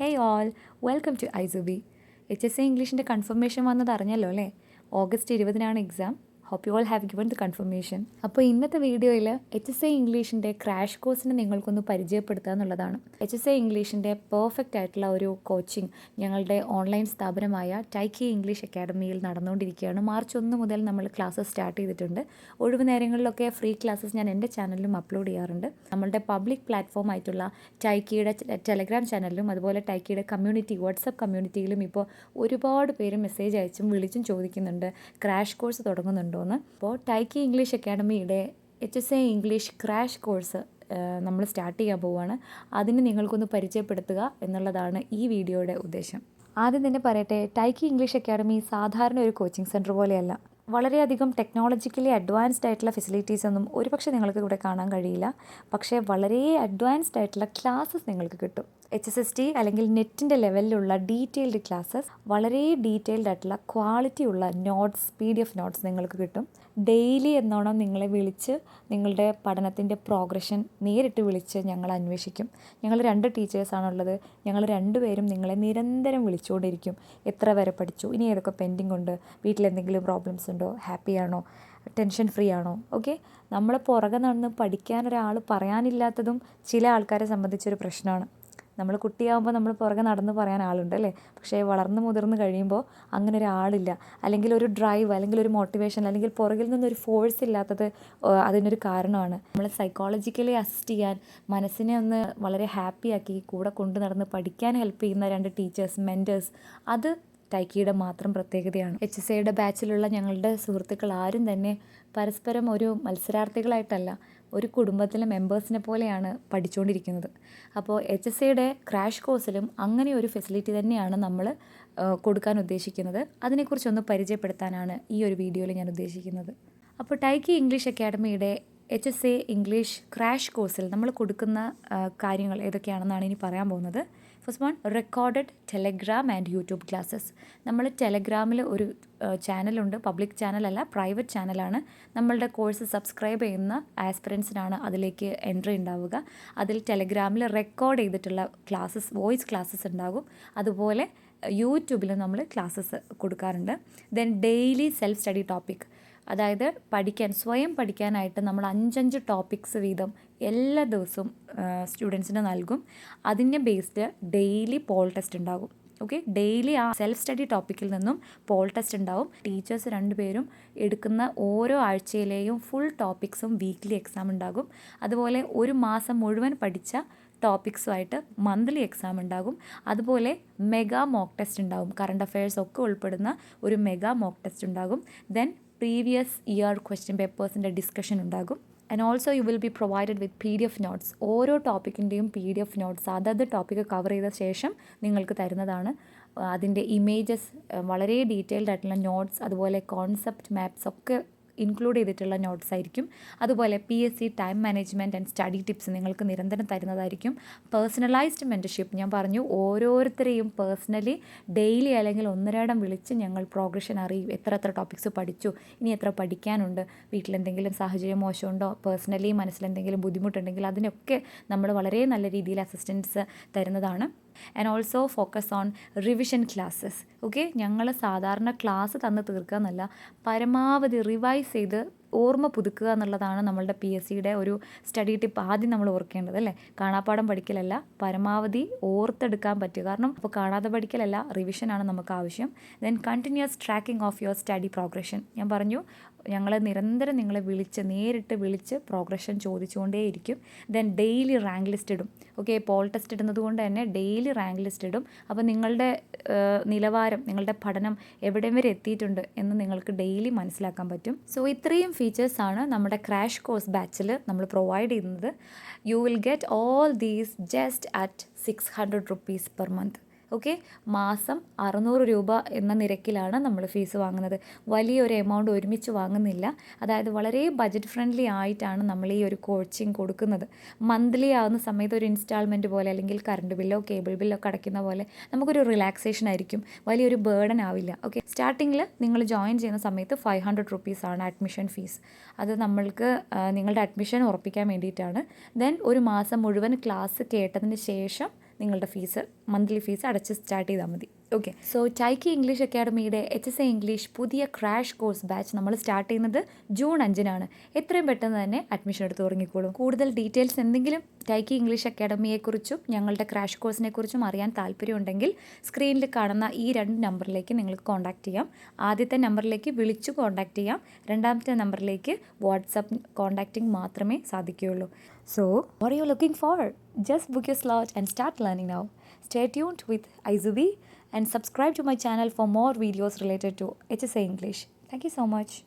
Hey all, welcome to ISOB. HSA ഇംഗ്ലീഷിൻ്റെ confirmation വന്നത് അറിഞ്ഞല്ലോ അല്ലേ? August 20 exam. Hope you all have given the confirmation. അപ്പോൾ ഇന്നത്തെ വീഡിയോയിൽ HSA ഇംഗ്ലീഷിൻ്റെ ക്രാഷ് കോഴ്സിനെ നിങ്ങൾക്കൊന്ന് പരിചയപ്പെടുത്തുക എന്നുള്ളതാണ്. HSA ഇംഗ്ലീഷിൻ്റെ പെർഫെക്റ്റ് ആയിട്ടുള്ള ഒരു കോച്ചിങ് ഞങ്ങളുടെ ഓൺലൈൻ സ്ഥാപനമായ ടൈക്കി ഇംഗ്ലീഷ് അക്കാഡമിയിൽ നടന്നുകൊണ്ടിരിക്കുകയാണ്. മാർച്ച് 1 മുതൽ നമ്മൾ ക്ലാസ്സസ് സ്റ്റാർട്ട് ചെയ്തിട്ടുണ്ട്. ഒഴിവ് നേരങ്ങളിലൊക്കെ ഫ്രീ ക്ലാസ്സസ് ഞാൻ എൻ്റെ ചാനലിലും അപ്ലോഡ് ചെയ്യാറുണ്ട്. നമ്മളുടെ പബ്ലിക് പ്ലാറ്റ്ഫോം ആയിട്ടുള്ള ടൈക്കിയുടെ ടെലഗ്രാം ചാനലിലും അതുപോലെ ടൈക്കിയുടെ കമ്മ്യൂണിറ്റി വാട്സപ്പ് കമ്മ്യൂണിറ്റിയിലും ഇപ്പോൾ ഒരുപാട് പേര് മെസ്സേജ് അയച്ചും വിളിച്ചും ചോദിക്കുന്നുണ്ട് ക്രാഷ് കോഴ്സ് തുടങ്ങുന്നുണ്ടോ എന്ന്. അപ്പോൾ ടൈക്കി ഇംഗ്ലീഷ് അക്കാഡമിയുടെ HSA ഇംഗ്ലീഷ് ക്രാഷ് കോഴ്സ് നമ്മൾ സ്റ്റാർട്ട് ചെയ്യാൻ പോവുകയാണ്. അതിന് നിങ്ങൾക്കൊന്ന് പരിചയപ്പെടുത്തുക എന്നുള്ളതാണ് ഈ വീഡിയോയുടെ ഉദ്ദേശം. ആദ്യം തന്നെ പറയട്ടെ, ടൈക്കി ഇംഗ്ലീഷ് അക്കാഡമി സാധാരണ ഒരു കോച്ചിങ് സെൻറ്റർ പോലെയല്ല. വളരെയധികം ടെക്നോളജിക്കലി അഡ്വാൻസ്ഡ് ആയിട്ടുള്ള ഫെസിലിറ്റീസ് ഒന്നും ഒരുപക്ഷെ നിങ്ങൾക്ക് ഇവിടെ കാണാൻ കഴിയില്ല. പക്ഷേ വളരെ അഡ്വാൻസ്ഡ് ആയിട്ടുള്ള ക്ലാസ്സസ് നിങ്ങൾക്ക് കിട്ടും. HSST അല്ലെങ്കിൽ നെറ്റിൻ്റെ ലെവലിലുള്ള ഡീറ്റെയിൽഡ് ക്ലാസ്സസ്, വളരെ ഡീറ്റെയിൽഡ് ആയിട്ടുള്ള ക്വാളിറ്റി ഉള്ള നോട്ട്സ്, PDF നോട്ട്സ് നിങ്ങൾക്ക് കിട്ടും. ഡെയിലി എന്നോണം നിങ്ങളെ വിളിച്ച് നിങ്ങളുടെ പഠനത്തിൻ്റെ പ്രോഗ്രഷൻ നേരിട്ട് വിളിച്ച് ഞങ്ങൾ അന്വേഷിക്കും. ഞങ്ങൾ 2 ടീച്ചേഴ്സാണുള്ളത്. ഞങ്ങൾ 2 പേരും നിങ്ങളെ നിരന്തരം വിളിച്ചുകൊണ്ടിരിക്കും. എത്ര വരെ പഠിച്ചു, ഇനി ഏതൊക്കെ പെൻഡിങ് ഉണ്ട്, വീട്ടിലെന്തെങ്കിലും പ്രോബ്ലംസ് ഉണ്ടോ, ഹാപ്പിയാണോ, ടെൻഷൻ ഫ്രീ ആണോ, ഓക്കെ. നമ്മളെ പുറകെ നടന്ന് പഠിക്കാനൊരാൾ പറയാനില്ലാത്തതും ചില ആൾക്കാരെ സംബന്ധിച്ചൊരു പ്രശ്നമാണ്. നമ്മൾ കുട്ടിയാകുമ്പോൾ നമ്മൾ പുറകെ നടന്ന് പറയാൻ ആളുണ്ട് അല്ലേ? പക്ഷേ വളർന്ന് മുതിർന്ന് കഴിയുമ്പോൾ അങ്ങനെ ഒരാളില്ല. അല്ലെങ്കിൽ ഒരു ഡ്രൈവ്, അല്ലെങ്കിൽ ഒരു മോട്ടിവേഷൻ, അല്ലെങ്കിൽ പുറകിൽ നിന്നൊരു ഫോഴ്സ് ഇല്ലാത്തത് അതിനൊരു കാരണമാണ്. നമ്മൾ സൈക്കോളജിക്കലി അസിസ്റ്റ് ചെയ്യാൻ, മനസ്സിനെ ഒന്ന് വളരെ ഹാപ്പിയാക്കി കൂടെ കൊണ്ടു നടന്ന് പഠിക്കാൻ ഹെൽപ്പ് ചെയ്യുന്ന 2 ടീച്ചേഴ്സ്, മെൻറ്റേഴ്സ്, അത് ടൈക്കിയുടെ മാത്രം പ്രത്യേകതയാണ്. HSAയുടെ ബാച്ചിലുള്ള ഞങ്ങളുടെ സുഹൃത്തുക്കൾ ആരും തന്നെ പരസ്പരം ഒരു മത്സരാർത്ഥികളായിട്ടല്ല, ഒരു കുടുംബത്തിലെ മെമ്പേഴ്സിനെ പോലെയാണ് പഠിച്ചുകൊണ്ടിരിക്കുന്നത്. അപ്പോൾ HSAയുടെ ക്രാഷ് കോഴ്സിലും അങ്ങനെ ഒരു ഫെസിലിറ്റി തന്നെയാണ് നമ്മൾ കൊടുക്കാൻ ഉദ്ദേശിക്കുന്നത്. അതിനെക്കുറിച്ചൊന്ന് പരിചയപ്പെടുത്താനാണ് ഈ ഒരു വീഡിയോയിൽ ഞാൻ ഉദ്ദേശിക്കുന്നത്. അപ്പോൾ ടൈക്കി ഇംഗ്ലീഷ് അക്കാഡമിയുടെ HSA ഇംഗ്ലീഷ് ക്രാഷ് കോഴ്സിൽ നമ്മൾ കൊടുക്കുന്ന കാര്യങ്ങൾ ഏതൊക്കെയാണെന്നാണ് ഇനി പറയാൻ പോകുന്നത്. First one, recorded Telegram and YouTube classes. നമ്മൾ ടെലഗ്രാമിൽ ഒരു ചാനലുണ്ട്, പബ്ലിക് ചാനലല്ല, പ്രൈവറ്റ് ചാനലാണ്. നമ്മളുടെ കോഴ്സ് സബ്സ്ക്രൈബ് ചെയ്യുന്ന ആസ്പിറൻസിനാണ് അതിലേക്ക് എൻട്രി ഉണ്ടാവുക. അതിൽ ടെലഗ്രാമിൽ റെക്കോർഡ് ചെയ്തിട്ടുള്ള ക്ലാസ്സസ്, വോയിസ് ക്ലാസ്സസ് ഉണ്ടാകും. അതുപോലെ യൂട്യൂബിൽ നമ്മൾ ക്ലാസ്സസ് കൊടുക്കാറുണ്ട്. Then daily self study topic, അതായത് സ്വയം പഠിക്കാനായിട്ട് നമ്മൾ 5 ടോപ്പിക്സ് വീതം എല്ലാ ദിവസവും സ്റ്റുഡൻസിന് നൽകും. അതിനെ ബേസ്ഡ് ഡെയിലി പോൾ ടെസ്റ്റ് ഉണ്ടാകും. ഓക്കെ, ഡെയിലി ആ സെൽഫ് സ്റ്റഡി ടോപ്പിക്കിൽ നിന്നും പോൾ ടെസ്റ്റ് ഉണ്ടാവും. ടീച്ചേഴ്സ് 2 പേരും എടുക്കുന്ന ഓരോ ആഴ്ചയിലെയും ഫുൾ ടോപ്പിക്സും വീക്ക്ലി എക്സാം ഉണ്ടാകും. അതുപോലെ ഒരു മാസം മുഴുവൻ പഠിച്ച ടോപ്പിക്സുമായിട്ട് മന്ത്ലി എക്സാം ഉണ്ടാകും. അതുപോലെ മെഗാ മോക്ക് ടെസ്റ്റ് ഉണ്ടാകും. കറണ്ട് അഫയേഴ്സ് ഒക്കെ ഉൾപ്പെടുന്ന ഒരു മെഗാ മോക്ക് ടെസ്റ്റ് ഉണ്ടാകും. ദെൻ പ്രീവിയസ് ഇയർ ക്വസ്റ്റ്യൻ പേപ്പേഴ്സിൻ്റെ ഡിസ്കഷൻ ഉണ്ടാകും. And also you will be provided with PDF notes. ഓരോ ടോപ്പിക്കിൻ്റെയും PDF നോട്ട്സ് അതത് ടോപ്പിക്ക് കവർ ചെയ്ത ശേഷം നിങ്ങൾക്ക് തരുന്നതാണ്. അതിൻ്റെ ഇമേജസ്, വളരെ ഡീറ്റെയിൽഡ് ആയിട്ടുള്ള നോട്ട്സ്, അതുപോലെ കോൺസെപ്റ്റ് മാപ്സ് ഒക്കെ ഇൻക്ലൂഡ് ചെയ്തിട്ടുള്ള നോട്ട്സ് ആയിരിക്കും. അതുപോലെ PSC time management and study tips നിങ്ങൾക്ക് നിരന്തരം തരുന്നതായിരിക്കും. പേഴ്സണലൈസ്ഡ് മെൻറ്റർഷിപ്പ്, ഞാൻ പറഞ്ഞു, ഓരോരുത്തരെയും പേഴ്സണലി ഡെയിലി അല്ലെങ്കിൽ 1-2 വിളിച്ച് ഞങ്ങൾ പ്രോഗ്രഷൻ അറിയും. എത്ര ടോപ്പിക്സ് പഠിച്ചു, ഇനി എത്ര പഠിക്കാനുണ്ട്, വീട്ടിലെന്തെങ്കിലും സാഹചര്യം മോശമുണ്ടോ, പേഴ്സണലി മനസ്സിലെന്തെങ്കിലും ബുദ്ധിമുട്ടുണ്ടെങ്കിൽ അതിനൊക്കെ നമ്മൾ വളരെ നല്ല രീതിയിൽ അസിസ്റ്റൻസ് തരുന്നതാണ്. And also focus on revision classes. Okay, ഞങ്ങൾ സാധാരണ ക്ലാസ് തന്ന് തീർക്കുക എന്നല്ല, പരമാവധി റിവൈസ് ചെയ്ത് ഓർമ്മ പുതുക്കുക എന്നുള്ളതാണ് നമ്മളുടെ PSCയുടെ ഒരു സ്റ്റഡി ടിപ്പ്. ആദ്യം നമ്മൾ ഓർക്കേണ്ടത് അല്ലേ, കാണാപ്പാഠം പഠിക്കലല്ല, പരമാവധി ഓർത്തെടുക്കാൻ പറ്റുക. കാരണം ഇപ്പോൾ കാണാതെ പഠിക്കലല്ല, റിവിഷനാണ് നമുക്ക് ആവശ്യം. Then continuous tracking of your study progression. ഞാൻ പറഞ്ഞു, ഞങ്ങൾ നിരന്തരം നിങ്ങളെ നേരിട്ട് വിളിച്ച് പ്രോഗ്രഷൻ ചോദിച്ചുകൊണ്ടേയിരിക്കും. ദെൻ ഡെയിലി റാങ്ക് ലിസ്റ്റ് ഇടും. ഓക്കെ, പോൾ ടെസ്റ്റ് ഇടുന്നത് കൊണ്ട് തന്നെ ഡെയിലി റാങ്ക് ലിസ്റ്റ് ഇടും. അപ്പോൾ നിങ്ങളുടെ നിലവാരം, നിങ്ങളുടെ പഠനം എവിടെ വരെ എത്തിയിട്ടുണ്ട് എന്ന് നിങ്ങൾക്ക് ഡെയിലി മനസ്സിലാക്കാൻ പറ്റും. സോ ഇത്രയും ഫീച്ചേഴ്സാണ് നമ്മുടെ ക്രാഷ് കോഴ്സ് ബാച്ചിൽ നമ്മൾ പ്രൊവൈഡ് ചെയ്യുന്നത്. You will get all these just at 600 rupees per month. Okay, മാസം 600 രൂപ എന്ന നിരക്കിലാണ് നമ്മൾ ഫീസ് വാങ്ങുന്നത്. വലിയൊരു എമൗണ്ട് ഒരുമിച്ച് വാങ്ങുന്നില്ല. അതായത് വളരെ ബഡ്ജറ്റ് ഫ്രണ്ട്ലി ആയിട്ടാണ് നമ്മൾ ഈ ഒരു കോച്ചിങ് കൊടുക്കുന്നത്. മന്ത്ലി ആവുന്ന സമയത്ത് ഒരു ഇൻസ്റ്റാൾമെൻറ്റ് പോലെ അല്ലെങ്കിൽ കറണ്ട് ബില്ലോ കേബിൾ ബില്ലോ ഒക്കെ അടയ്ക്കുന്ന പോലെ നമുക്കൊരു റിലാക്സേഷൻ ആയിരിക്കും, വലിയൊരു ബേർഡൻ ആവില്ല. ഓക്കെ, സ്റ്റാർട്ടിങ്ങിൽ നിങ്ങൾ ജോയിൻ ചെയ്യുന്ന സമയത്ത് 500 റുപ്പീസാണ് അഡ്മിഷൻ ഫീസ്. അത് നമ്മൾക്ക് നിങ്ങളുടെ അഡ്മിഷൻ ഉറപ്പിക്കാൻ വേണ്ടിയിട്ടാണ്. ദെൻ ഒരു മാസം മുഴുവൻ ക്ലാസ് കേട്ടതിന് ശേഷം നിങ്ങളുടെ ഫീസ്, മന്ത്ലി ഫീസ് അടച്ച് സ്റ്റാർട്ട് ചെയ്താൽ മതി. ഓക്കെ, സോ ടൈക്കി ഇംഗ്ലീഷ് അക്കാഡമിയുടെ HSA ഇംഗ്ലീഷ് പുതിയ ക്രാഷ് കോഴ്സ് ബാച്ച് നമ്മൾ സ്റ്റാർട്ട് ചെയ്യുന്നത് ജൂൺ 5-നാണ്. എത്രയും പെട്ടെന്ന് തന്നെ അഡ്മിഷൻ എടുത്ത് തുടങ്ങിക്കോളും. കൂടുതൽ ഡീറ്റെയിൽസ് എന്തെങ്കിലും ടൈക്കി ഇംഗ്ലീഷ് അക്കാഡമിയെക്കുറിച്ചും ഞങ്ങളുടെ ക്രാഷ് കോഴ്സിനെക്കുറിച്ചും അറിയാൻ താല്പര്യമുണ്ടെങ്കിൽ സ്ക്രീനിൽ കാണുന്ന ഈ 2 നമ്പറിലേക്ക് നിങ്ങൾക്ക് കോൺടാക്റ്റ് ചെയ്യാം. ആദ്യത്തെ നമ്പറിലേക്ക് വിളിച്ചു കോൺടാക്റ്റ് ചെയ്യാം, രണ്ടാമത്തെ നമ്പറിലേക്ക് വാട്സപ്പ് കോൺടാക്റ്റിംഗ് മാത്രമേ സാധിക്കുകയുള്ളൂ. So, what are you looking for? Just book your slot and start learning now. Stay tuned with Izubi and subscribe to my channel for more videos related to HSA English. Thank you so much.